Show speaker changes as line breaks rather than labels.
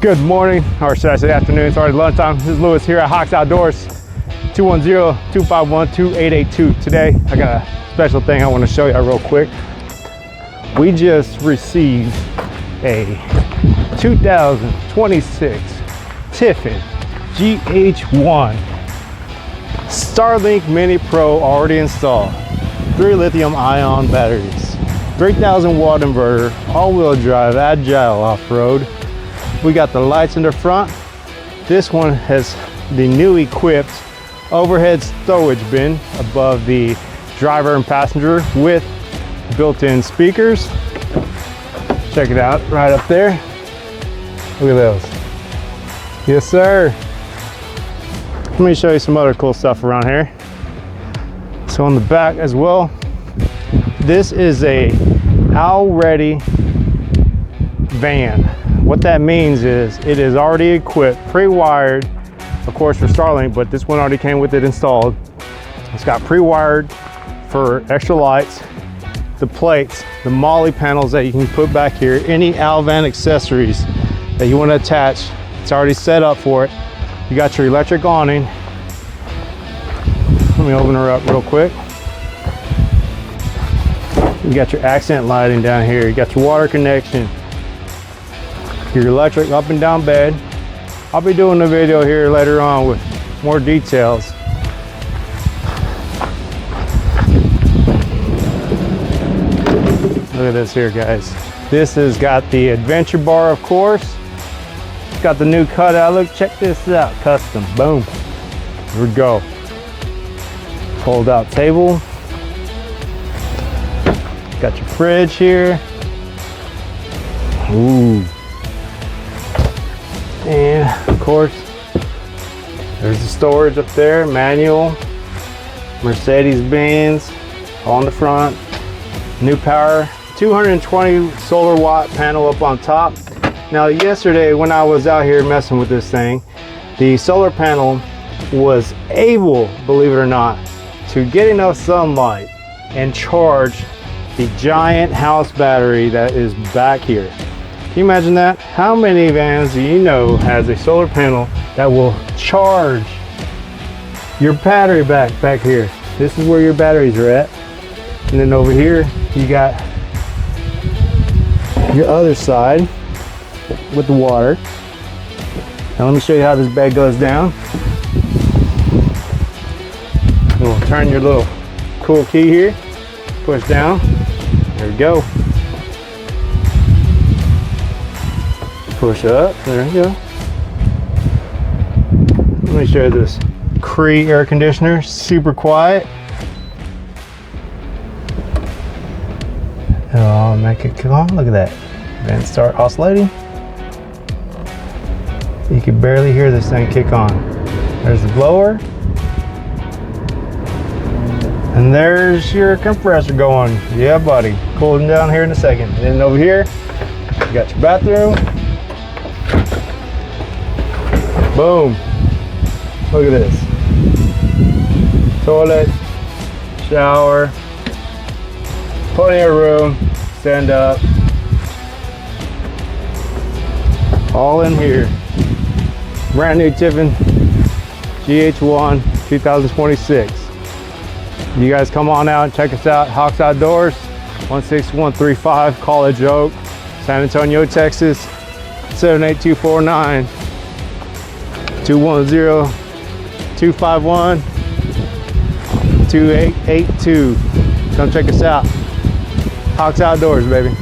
Good morning, or should I say afternoon, it's already lunchtime. This is Lewis here at Hawks Outdoors, 210-251-2882. Today, I got a special thing I want to show you real quick. We just received a 2026 Tiffin gh1 Starlink Mini Pro already installed. 3 lithium ion batteries, 3,000 watt inverter, all-wheel drive, agile off-road. We got the lights in the front. This one has the new equipped overhead storage bin above the driver and passenger with built-in speakers. Check it out right up there. Look at those. Yes, sir. Let me show you some other cool stuff around here. So on the back as well, this is a owl-ready van. What that means is it is already equipped, pre-wired, of course for Starlink, but this one already came with it installed. It's got pre-wired for extra lights, the plates, the molly panels that you can put back here, any owl van accessories that you want to attach, it's already set up for it. You got your electric awning. Let me open her up real quick. You got your accent lighting down here. You got your water connection, your electric up and down bed. I'll be doing a video here later on with more details. Look at this here, guys. This has got the adventure bar, of course. It's got the new cutout. Look, check this out, custom, boom. Here we go. Fold out table. Got your fridge here. Ooh. And of course, there's the storage up there, manual, Mercedes-Benz on the front, new power, 220 solar watt panel up on top. Now yesterday when I was out here messing with this thing, the solar panel was able, believe it or not, to get enough sunlight and charge the giant house battery that is back here. Can you imagine that? How many vans do you know has a solar panel that will charge your battery back here? This is where your batteries are at. And then over here, you got your other side with the water. Now let me show you how this bed goes down. We'll turn your little cool key here, push down, there we go. Push up, there you go. Let me show you this Cree air conditioner, super quiet. Oh, make it come on, look at that. Then start oscillating. You can barely hear this thing kick on. There's the blower. And there's your compressor going. Yeah, buddy. Cooling down here in a second. And then over here, you got your bathroom. Boom. Look at this. Toilet, shower, plenty of room, stand up. All in here. Brand new Tiffin gh1 2026. You guys come on out and check us out. Hawks Outdoors, 16135 College Oak, San Antonio, Texas, 78249. 210-251-2882. Come check us out. Hawks Outdoors, baby.